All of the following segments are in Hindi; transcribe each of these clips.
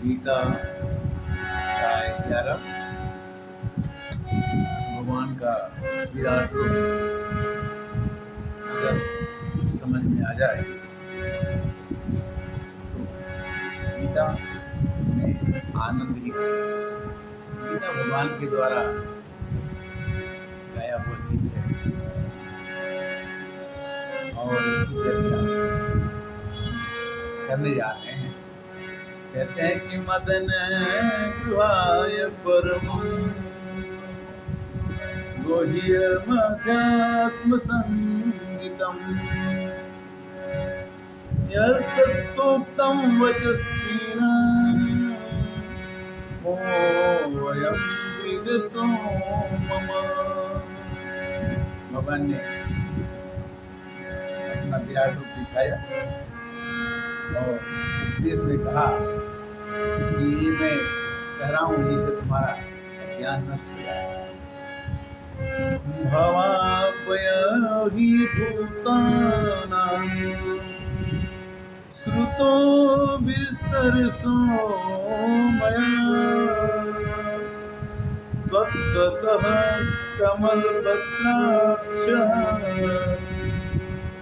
गीता अध्याय 11 भगवान का विराट रूप अगर समझ में आ जाए तो गीता में आनंद ही आ जाए। गीता भगवान के द्वारा गाया हुआ गीत है और इसकी चर्चा करने जा रहे हैं। कहते हैं कि मदन गुहाय परमं गुह्यमध्यात्म संगीतम् यत्सत्तोक्तं वचस्तेन मोऽयं विगतो मम। भगवान ने अपना विराट रूप दिखाया और उपदेश में कहा कि ये मैं कह रहा हूँ, जिससे तुम्हारा ज्ञान नष्ट हो जाएगा। भवापय हि भूतानां श्रुतो विस्तरसो मया त्वत्ततः कमलपत्राक्षः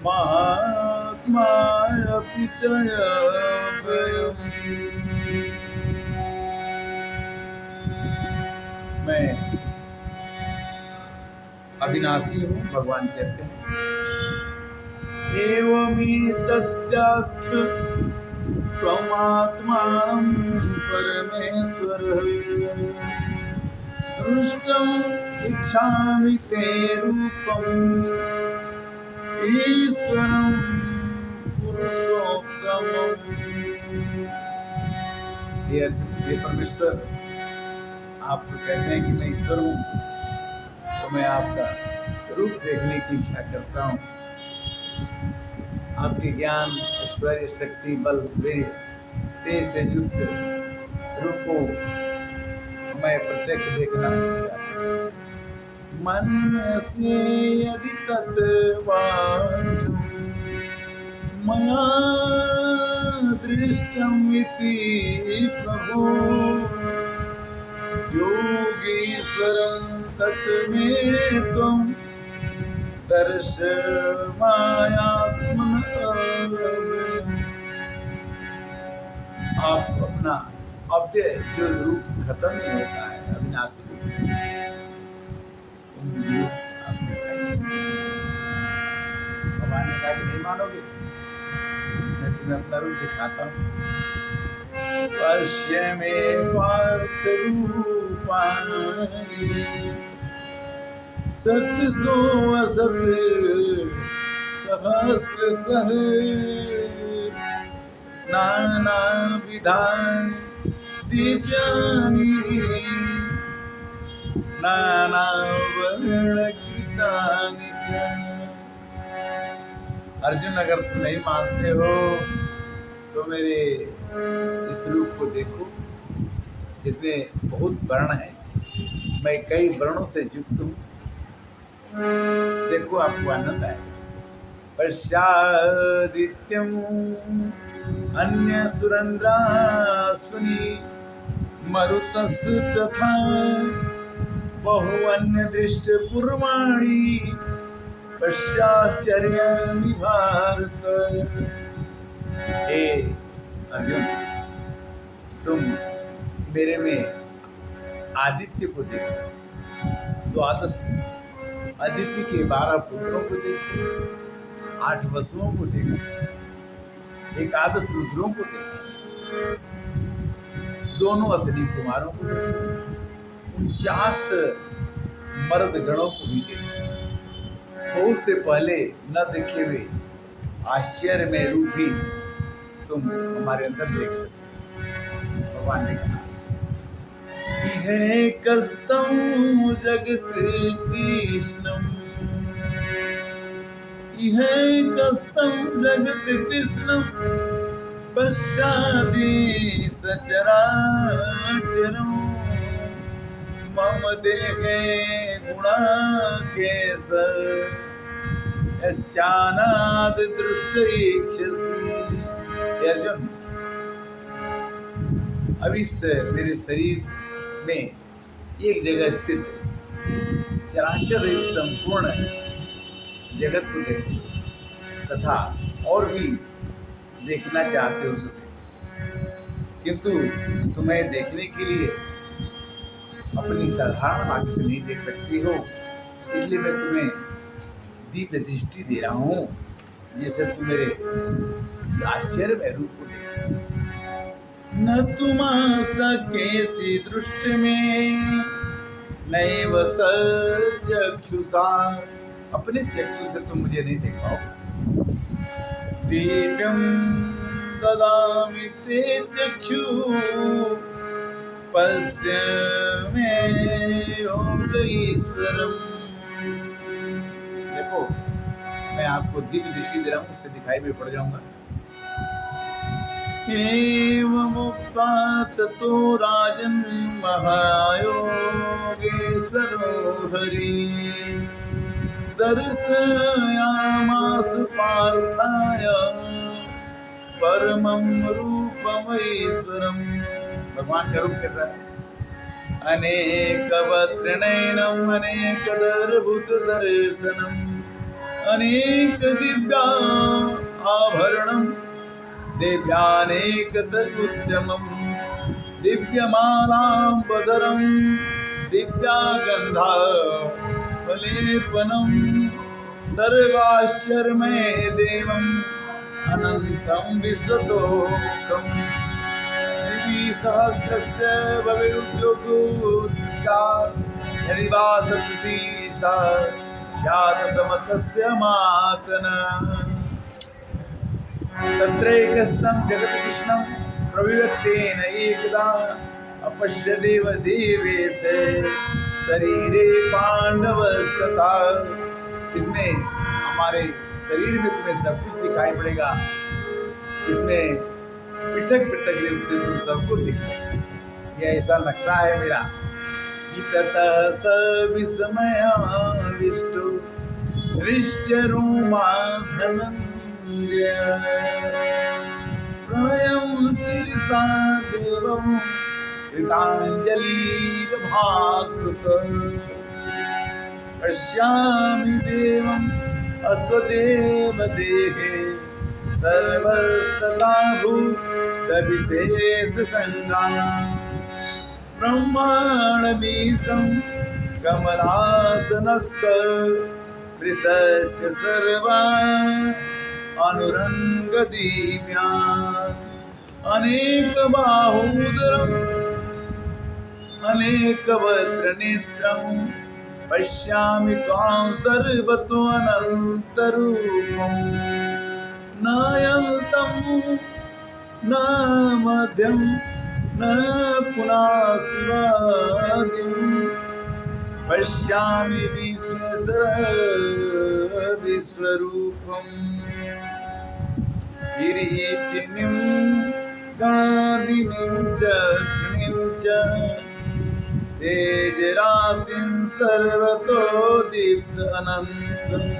महात्मायपि च व्ययम्। मैं अविनाशी हूँ, भगवान कहते हैं। एवमेतद्याथ त्वमात्मानं परमेश्वरः दृष्टुम् इच्छामि ते रूपम् ईश्वरं पुरुषोत्तमम्। हे परमेश्वर, आप तो कहते हैं कि मैं ईश्वर हूँ, तो मैं आपका रूप देखने की इच्छा करता हूँ। आपके ज्ञान, ऐश्वर्य, शक्ति, बल, वीर्य, तेज से युक्त रूप को मैं प्रत्यक्ष देखना चाहता हूँ। मन्यसे यदि तत् वाक्यं मया दृष्टम् इति प्रभो योगीश्वरं तत् मे त्वं दर्शयात्मनः। आप अपना अव्यय जो रूप खत्म नहीं होता है, अविनाशी रूप मुझे आप दिखाइए। भगवान ने कहा कि नहीं मानोगे, मैं तुम्हें अपना रूप दिखाता हूँ। पश्य मे पार्थ रूपाणि सत्सो असत् सहस्रशः नानाविधानि दिव्यानि नानावर्णकृतानि च। अर्जुन, अगर तुम नहीं मानते हो तो मेरे इस रूप को देखो, इसमें बहुत वर्ण है, मैं कई वर्णों से युक्त हूँ। देखो, आपको आनंद आए। पश्चादित्यम अन्य सुरंद्रास्वनि मरुतस् तथा बहु अन्य दृष्ट पूर्वाणि पश्चाश्चर्याणि भारत। हे अर्जुन, तुम मेरे में आदित्य को देखो, द्वादश आदित्य के 12 पुत्रों को देखो, 8 वसुओं को देखो, एकादश रुद्रों को देखो, दोनों अश्विनी कुमारों को देखो, 49 मर्द गणों को भी देखो। बहुत से पहले न देखे हुए आश्चर्य में रूप भी तुम हमारे अंदर देख सकते हो। भगवान ने कहा, कस्तम जगत कृष्णम, कस्तम जगत कृष्णम पश्चादि सचराचरम् मम देहे गुणाकेश यच्चानाद दृष्टैक्षसि। अर्जुन, अब इस मेरे शरीर में एक जगह स्थित चराचर रहित संपूर्ण जगत को देखो तथा और भी देखना चाहते हो सुखे, किंतु तुम्हें देखने के लिए अपनी साधारण आंख से नहीं देख सकती हो, इसलिए मैं तुम्हें दिव्य दृष्टि दे रहा हूँ जिससे तुम मेरे इस आश्चर्यमय रूप को देख सको। न तुम सके सी दृष्टि में नैव चक्षुषा, अपने चक्षु से तुम मुझे नहीं देख पाओ। दिव्यं ददामि ते चक्षु पश्य मे योगीश्वरम्। देखो मैं आपको दिव्य दृष्टि दे रहा हूँ, उससे दिखाई भी पड़ जाऊंगा। एवमुक्त्वा ततो राजन् महायोगेश्वरो हरिः दर्शयामास पार्थाय परमं रूपमैश्वरम्। भगवान का रूप कैसा है? अनेकवक्त्रनयनम् अनेकदर्भुतदर्शनम् अनेकदिव्या आभरणम् दिव्यानेकतरुद्यमम् दिव्यमालाम्बरम् दिव्यागन्धालेपनम् सर्वाश्चर्यमय देवम् अनन्तं विश्वतोमुखम् द्विसहस्रस्य भवेद्योगोऽधिका यदि वा सप्तशीर्षा स्यादसमतस्य मातना। तत्रैकस्तं जगत्कृष्णं प्रविवक्तेन एकदा अपश्यदेव देवेश शरीरे पांडवस्तथा। इसमें हमारे शरीर में तुम्हें सब कुछ दिखाई पड़ेगा, इसमें पृथक पृथक रूप से तुम सबको दिख सकते। यह ऐसा नक्शा है मेरा कि ततः स विस्मयाविष्टो हृष्टरोमा धनञ्जय प्रलयं शिरसा देवं कृताञ्जलिर्भासत पश्यामि देवम् अस्त्वदेव देहे सर्वस्तथा भूतविशेषसङ्गाः ब्रह्माण्डमीशं कमलासनस्थ विसर्ज सर्वा अनुरङ्गदीव्या अनेकबाहूदरम् अनेकवक्त्रनेत्रम् पश्यामि त्वां सर्वतो अनन्तरूपम् न अन्तं न मध्यं न पुनस्तिवादिम् पश्यामि विश्वरूपम् किरीटिनीं गादिनीं च कृणीं च तेजराशिं सर्वतो दीप्त अनन्तम्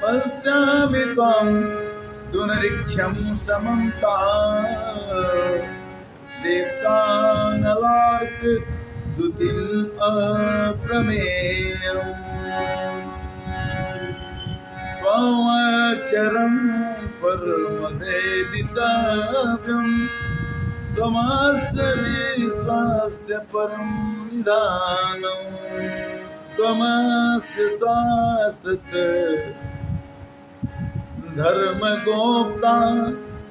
पश्यामि त्वां दुनरिक्षं समन्ता देवतानलार्क द्युतिम् अप्रमेयम् त्वमक्षरं परमवेदितव्यं त्वमस्य विश्वस्य परं निधानम् त्वमस्य शाश्वत धर्मगोप्ता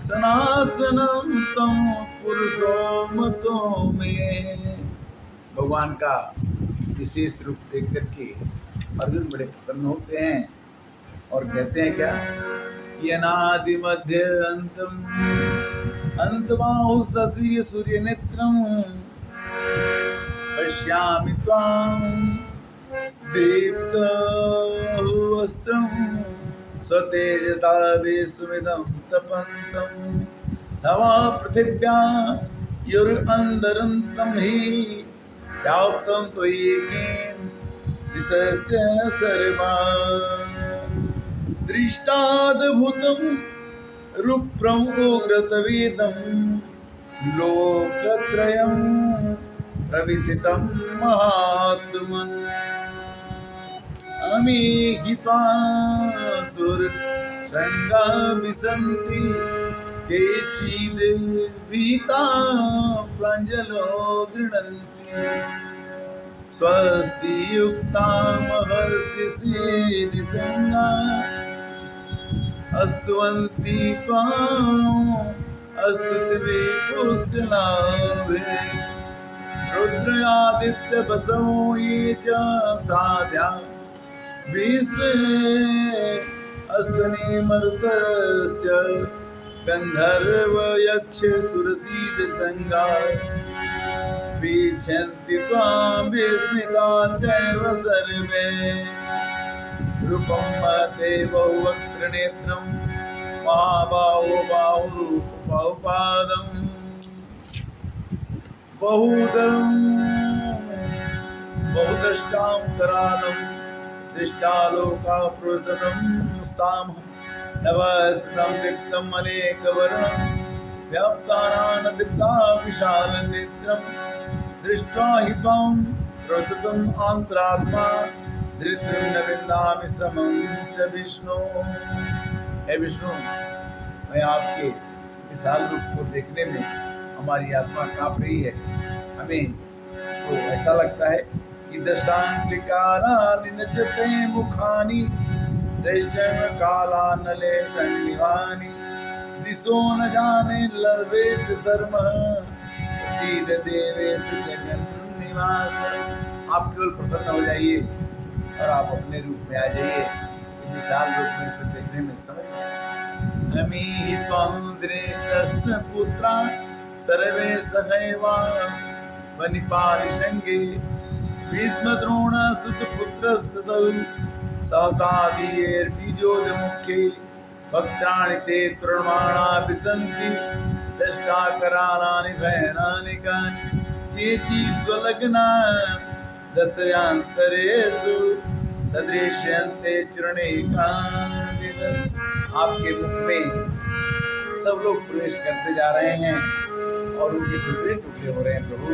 सनातनं तं पुरुषो मतो में। भगवान का विशेष रूप देख करके अर्जुन बड़े प्रसन्न होते हैं और कहते हैं क्या कि अनादि मध्य अंतम अंतबाहु शशि सूर्य नेत्रम पश्यामि त्वां दीप्तवस्त्रं स्वतेजसा विश्वमिदं तपन्तं तवा पृथिव्या युरअन्दरन्तं हि व्याप्तं त्वयैकेन दिशश्च सर्वा दृष्टाद्भुतं रूपम् उग्रतवेदं लोकत्रयं प्रविथितं महात्मन् अमीहित्वा सुरशृङ्गा विसन्ति केचिद् भीता प्राञ्जलो गृह्णन्ति स्वस्ति युक्ता महर्षि सिद्धिसङ्गा स्तुवन्ति त्वाम् स्तुतिभि पुष्कलाभे रुद्रादित्य बसवो ये च साध्या विश्वे अश्वनी मरुतश्च गन्धर्व यक्ष सुरसीद संगा वीक्षन्ति त्वां विस्मिता चैव सर्वे रूपं महते बहुवक्त्र नेत्रं महाबाहो बाहुरूप बहुपादं बहुदरं बहुदष्टां करालं दृष्टालोका प्रोस्ततं स्तां नवस्त्रं दीप्तम् अनेकवर्णं व्याप्तानानदीप्ता विशालनेत्रं दृष्ट्वा हि त्वां प्रकृतम् आन्तरात्मा धृतिं न विन्दामि समं च विष्णु। हे विष्णु, मैं आपके विशाल रूप को देखने में हमारी आत्मा कांप रही है। हमें तो ऐसा लगता है कि दशांतिकारानि नचते मुखानि दृष्टं कालानले सन्निवानि दिशो न जाने लवेत शर्मः सीद देवेश जगन्निवास। आप केवल प्रसन्न हो जाइए और आप अपने रूप में आ जाइए। विशाल रूप में से देखने में समझ में अमी त्वं दृष्टपुत्रा सर्वे सहैवा वनिपालिशङ्गे भीष्मद्रोण सुतपुत्रस्तौ सहसादिर्बीजोन्मुखे वक्त्राणि ते तृण्वाणा विसन्ति दष्टाकरालानि भयानकानि केचिद्वलग्ना दशयान्तरेषु सदृश्यन्ते चरणे कान्तिः। आपके मुख में सब लोग प्रवेश करते जा रहे हैं और उनके टुकड़े टुकड़े हो रहे हैं। प्रभु,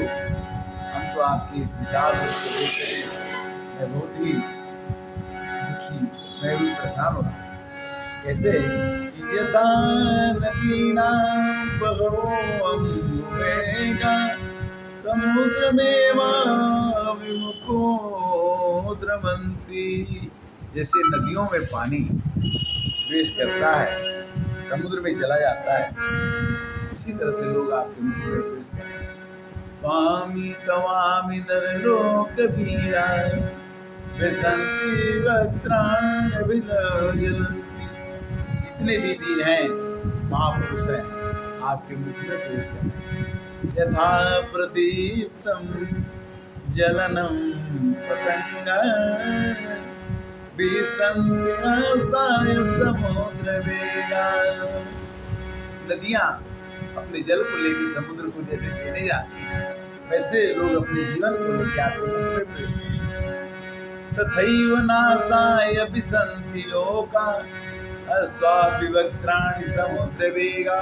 हम तो आपके इस विशाल रूप को देखकर मैं बहुत ही दुखी, मैं भी परेशान हो रहा हूँ। कैसे यथा नदीनां बहवो अम्बुवेगा समुद्रमेवाभिमुखो द्रवन्ति। जैसे नदियों में पानी प्रवेश करता है, समुद्र में चला जाता है, उसी तरह से लोग आपके मुख में प्रवेश करें। स्वामी तवामी नरलोक वीरा विसन्ति वक्त्राणि विलोचयन्ति। जितने भी वीर हैं, महापुरुष हैं, आपके मुख में प्रवेश करें। यथा प्रदीप्तं जलनं पतंगा विसन्ति आसाय समुद्रवेगा। नदियाँ अपने जल को लेकर समुद्र को जैसे देने जाती हैं, वैसे लोग अपने जीवन को लेकर आपके मुख में प्रवेश करते हैं। तथैव नासाय विसन्ति लोका अस्त्वापि वक्त्राणि समुद्रवेगा।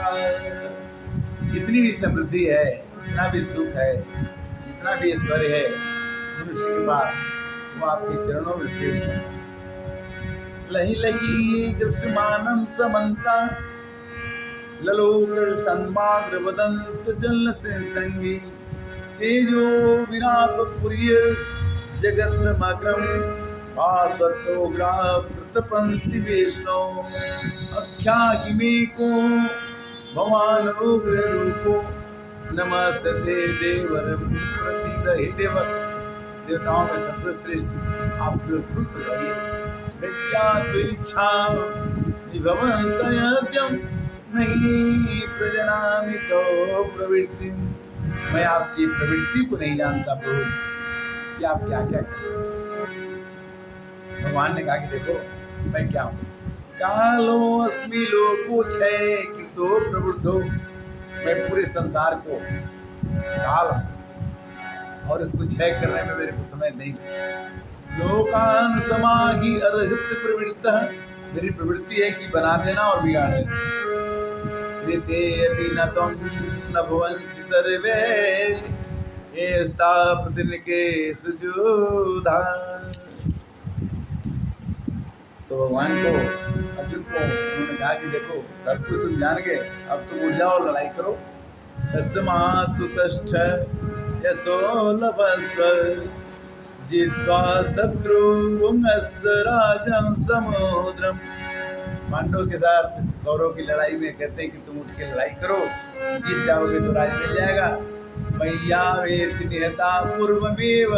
जितनी भी समृद्धि है, जितना भी सुख है, जितना भी ऐश्वर्य है मनुष्य के पास, वो आपके चरणों में पेश करना। लही लही दृश्यमानं समन्ता ललोक संवाग्र वदंत जल से संगी तेजो विराप पुर्य जगत समग्रम आस्वत्तोग्रा प्रतपन्ति वैष्णो अख्याहि मे को भवान उग्र रूपो नमस्ते देवर प्रसीद। हे देवर, देवताओं में सबसे श्रेष्ठ आपके ओर खुश हो जाइए। विद्यात्विच्छा विभवन्तयद्यं नहीं प्रजनामि तो प्रवृत्ति। मैं आपकी प्रवृत्ति को नहीं जानता प्रभु कि आप क्या क्या कर सकते। भगवान ने कहा कि देखो मैं क्या हूँ। कालो अस्मि लोको क्षय कृतो प्रवृद्धो। मैं पूरे संसार को काल और इसको क्षय करने में मेरे को समय नहीं लगता। लोकान समाहि अर्हत प्रवृत्तः। मेरी प्रवृत्ति है कि बना देना और बिगाड़ देना। ऋते अपि न त्वं न भवंसि सर्वे ये प्रतिनिके सुजूधा। तो भगवान को, अर्जुन को उन्होंने कहा कि देखो सब कुछ तुम जान गए, अब तुम उठ जाओ, लड़ाई करो। तस्मात् तुष्ठ यशो लभस्व जित्वा शत्रुघ्नस्य राजं समुद्रम। पांडवों के साथ कौरव की लड़ाई में कहते हैं कि तुम उठ के लड़ाई करो, जीत जाओगे तो राज मिल जाएगा। मैया वेति निहता पूर्वमेव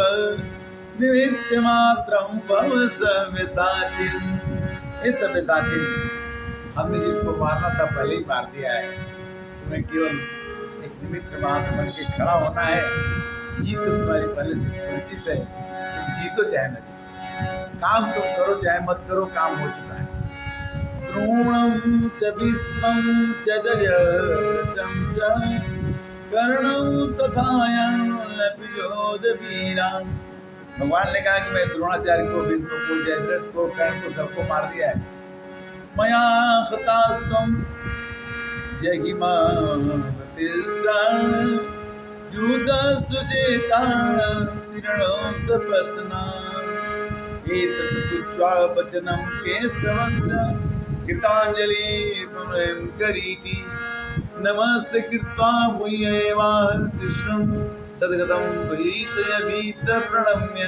निमित्त मात्रम भव सव्यसाचिन। हे सव्यसाचिन, हमने जिसको मारना था पहले ही मार दिया है, तुम्हें केवल एक निमित्त मात्र बन के खड़ा होना है। जीत तो तुम्हारी पहले से सुनिश्चित है, तुम जीतो चाहे न जीतो, काम तुम करो चाहे मत करो, काम हो चुका है। द्रोणं च भीष्मं च जयद्रथं च कर्णं तथा वीरान्। भगवान ने कहा कि मैं द्रोणाचार्य को, भीष्म को, जयद्रथ को, कर्ण को, सबको मार दिया है। मया हतास्त्वं जहिमा प्रतिष्ठा युद्धसुजेता शिरणो सपत्ना। एतत् श्रुत्वा वचनं केशवस्य कृताञ्जलि प्रणयं करीति नमस्य कृत्वा भूयेवाह कृष्णं सद्गतं भीत प्रणम्य।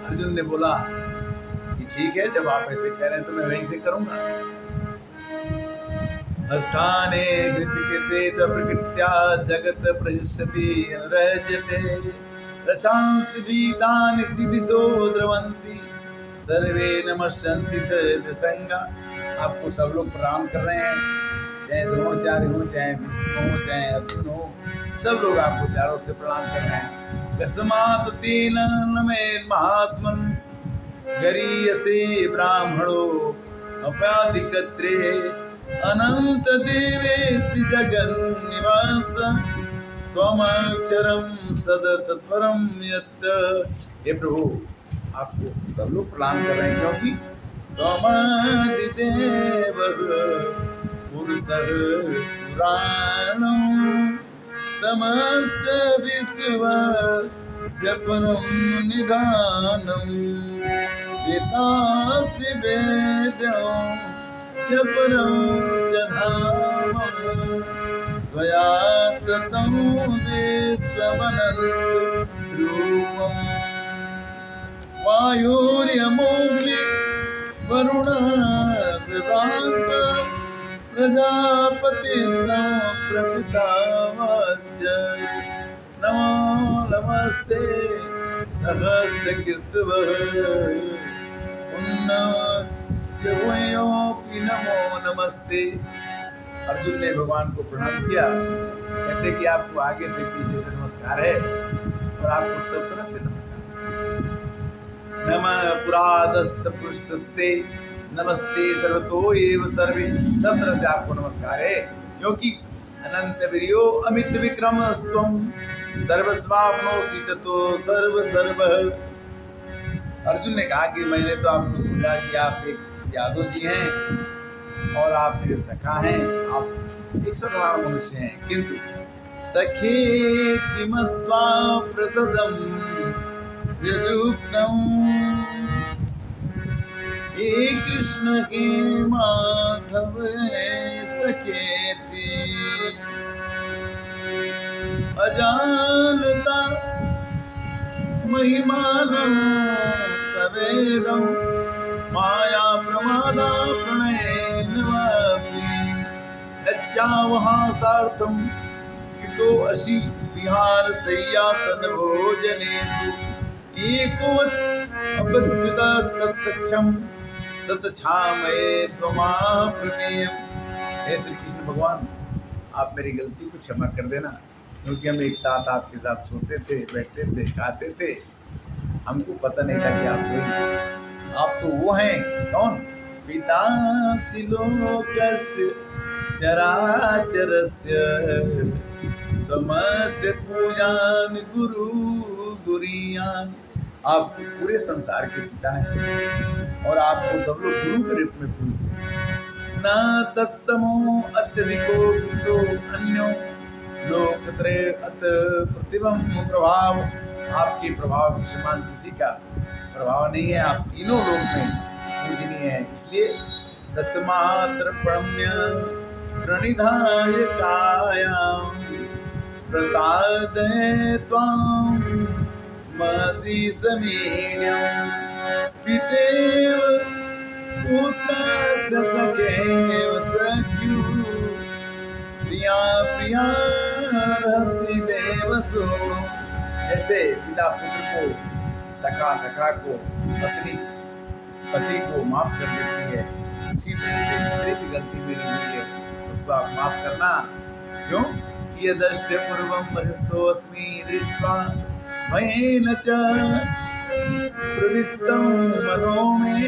अर्जुन ने बोला कि ठीक है, जब आप ऐसे कह रहे हैं तो मैं वैसे करूंगा। स्थाने ऋषिकेशेत प्रकृत्या जगत प्रहिष्यति रजते रचांसि भीतानि दिशो द्रवन्ति सर्वे नमस्यन्ति सदसंगा। आपको सब लोग प्रणाम कर रहे हैं, चाहे द्रोणाचार्य हो, चाहे भीष्म हो, चाहे अर्जुन हो, सब लोग आपको चारों से प्रणाम कर रहे हैं। कस्मात् तेन नमेन महात्मन् गरीयसे ब्राह्मणो अपयादिकत्रे अनंत देवेशि जगन्निवास त्वमक्षरं सदतत्परं यत्। हे प्रभु, आपको सब लोग प्रणाम कर रहे हैं, क्योंकि त्वमदिदेवः पुरुषः पुराणं तमस्य विश्वस्य परं निधानम्। वेदासि वेद्यं च परं च धामं त्वया कृतं विश्वमनन्तं रूपम्। वायुर्यमोऽग्नि वरुणः शशाङ्कः प्रजापतिस्तं प्रपितामहश्च। नमो नमस्ते सहस्रकृतवः पुण्यश्च भूयोऽपि नमो नमस्ते। अर्जुन ने भगवान को प्रणाम किया, कहते कि आपको आगे से पीछे से नमस्कार है और आपको सब तरह से नमस्कार है। नमः पुरादस्त पुरुषस्ते नमस्ते सर्वतो एव सर्वे। सब तरह से आपको नमस्कार है, क्योंकि अनंत वीर्यो अमित विक्रमस्त्वं सर्वस्वाप्नोषि ततो सर्वसर्वः। अर्जुन ने कहा कि मैंने तो आपको समझा कि आप एक यादव जी हैं और आप मेरे सखा हैं, आप एक साधारण मनुष्य हैं, किंतु सखेति मत्वा प्रसदं यजुक्तम्। हे कृष्ण हे माधव सखेति अजानता महिमानं तवेदं माया प्रमादा प्रणयेन वापि लज्जावहासार्थं हितो असि विहार शय्यासन भोजनेषु एकोवत् अपच्युता तत्सक्षम तत्क्षामये त्वमाप्रमेयम्। हे श्री कृष्ण भगवान, आप मेरी गलती को क्षमा कर देना, क्योंकि हम एक साथ आपके साथ सोते थे, बैठते थे, खाते थे, हमको पता नहीं था कि आप कोई, आप तो वो हैं कौन? पितासि लोकस्य चराचरस्य त्वमस्य पूजामि गुरु गुरीयान्। आप पूरे संसार के पिता हैं और आपको सब लोग गुरु के रूप में पूजते हैं। न तत्समो अत्यधिको कृतो अन्यो लोकत्रय अत प्रतिबंब प्रभाव, आपके प्रभाव के समान किसी का प्रभाव नहीं है, आप तीनों लोक में पूजनीय है। इसलिए तस्मात्र प्रणम्य प्रणिधाय कायाम प्रसादये त्वां महसि समीड्यं पितेव पुत्रस्य सखेव सख्यु प्रिया प्रिया रहसि देवसो। जैसे पिता पुत्र को, सखा सखा को, पत्नी पति को माफ कर देती है, उसी तरह से जितनी भी गलती मेरी हुई है उसको आप माफ करना। क्यों? यदष्ट पूर्वं बहिस्थोऽस्मि दृष्ट्वा मयेन च प्रविष्टं मनो मे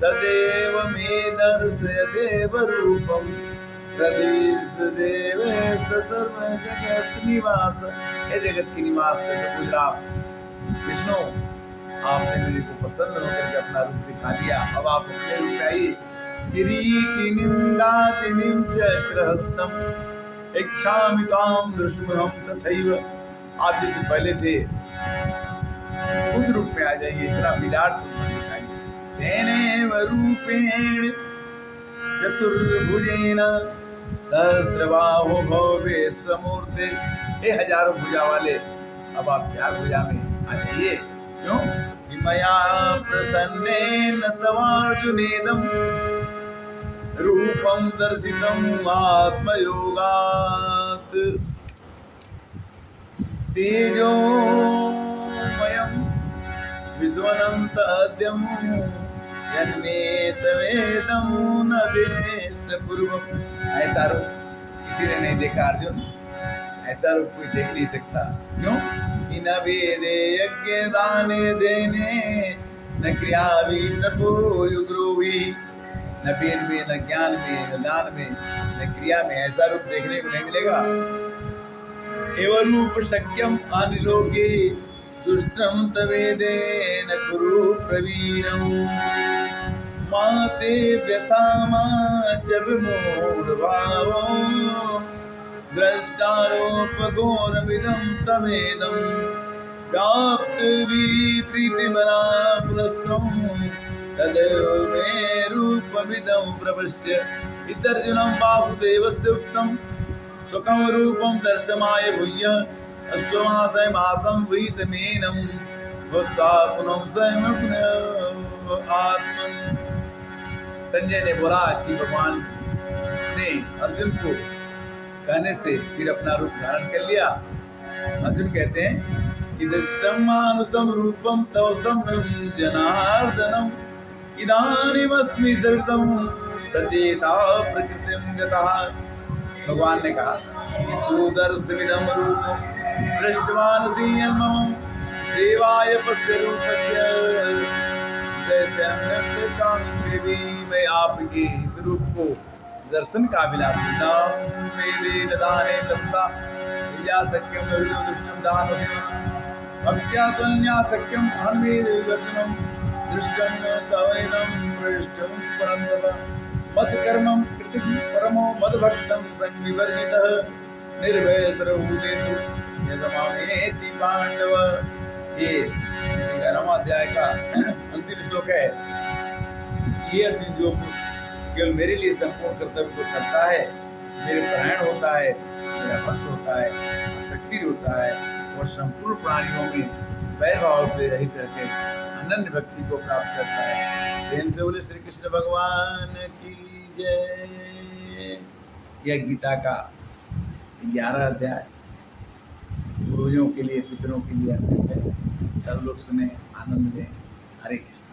तदेव मे दर्शय देवरूपं प्रदेश देवेश सर्व जगत निवास। हे जगत के निवास चतुर्भुज विष्णु, आपने मेरे को प्रसन्न होकर के अपना रूप दिखा दिया। अब आप अपने रूप में आइए। किरीटिनीं दातिनीं चक्रहस्तं इच्छामि त्वां दृष्टुमहं तथैव। आप जैसे पहले थे उस रूप में आ जाइए, इतना विराट रूप में दिखाइए। तेनेव रूपेण चतुर्भुजेन सहस्रबाहो भवे स्वमूर्ते। हे हजारों भुजा वाले, अब आप चार भुजा में आ जाइए। क्यों? कि मया प्रसन्नेन तवार्जुनेदं रूपं दर्शितम् आत्मयोगात् तेजोमयं विश्वनन्तद्यं यन्मे तवेदं न देष्टपूर्वम्। ऐसा रूप किसी ने नहीं देखा अर्जुन, ऐसा रूप कोई देख नहीं सकता। क्यों? कि न वेदे यज्ञ दाने देने न क्रिया भी तपो युग्रो भी, न वेद में, न ज्ञान में, न दान में, न क्रिया में ऐसा रूप देखने को नहीं मिलेगा। एवं रूप शक्यम अनिलोके दुष्टम तवेदे न कुरु प्रवीरम माते व्यथा मा जब मूढ़ भावो द्रष्टारोप घोरमिदं तमेदं प्राप्त भी प्रीतिमना पुनस्त्वं तदेव मे रूपमिदं प्रपश्य। इतर्जुनं वासुदेवस्य उक्तं स्वकं रूपं दर्शमाय भूयः अश्वमासं वीतमेनं भूत्वा पुनः स्वयं आत्मन्। संजय ने बोला कि भगवान ने अर्जुन को कहने से फिर अपना रूप धारण कर लिया। अर्जुन कहते हैं कि दृष्टं मानुषं रूपं तव सम्यं जनार्दनम् इदानीमस्मि सवितं सचेता प्रकृतिं गतः। भगवान ने कहा कि सुदर्शमिदं रूपं दृष्टवानसि यन्मम देवाय पश्य रूपस्य दशन्नकृतांशि। मैं आपके इस रूप को दर्शन का अभिलाषी नाम वेदे दाने तप्ता या सक्यम विदो दुष्टम दानवस्य भक्त्या तुल्या सक्यम हन्मे विवर्जनम दृष्टम तवेनं प्रविष्टम परन्तप मत कर्मं कृतिं परमो मद भक्तं संविवर्जितः निर्भय सर्वभूतेषु यजमानेति पांडव। ये 11वां अध्याय का अंतिम श्लोक है। ये अर्जुन जो केवल मेरे लिए संपूर्ण कर्तव्य को करता है, मेरे परायण होता है, मेरा भक्त होता है, आसक्ति होता है और संपूर्ण प्राणियों में वैर भाव से रहित रहकर अनन्य भक्ति को प्राप्त करता है। प्रेम से बोले श्री कृष्ण भगवान की जय। यह गीता का 11 अध्याय पूर्वजों के लिए, पितरों के लिए अर्पित है। सब लोग सुने, आनंद लें। हरे कृष्ण।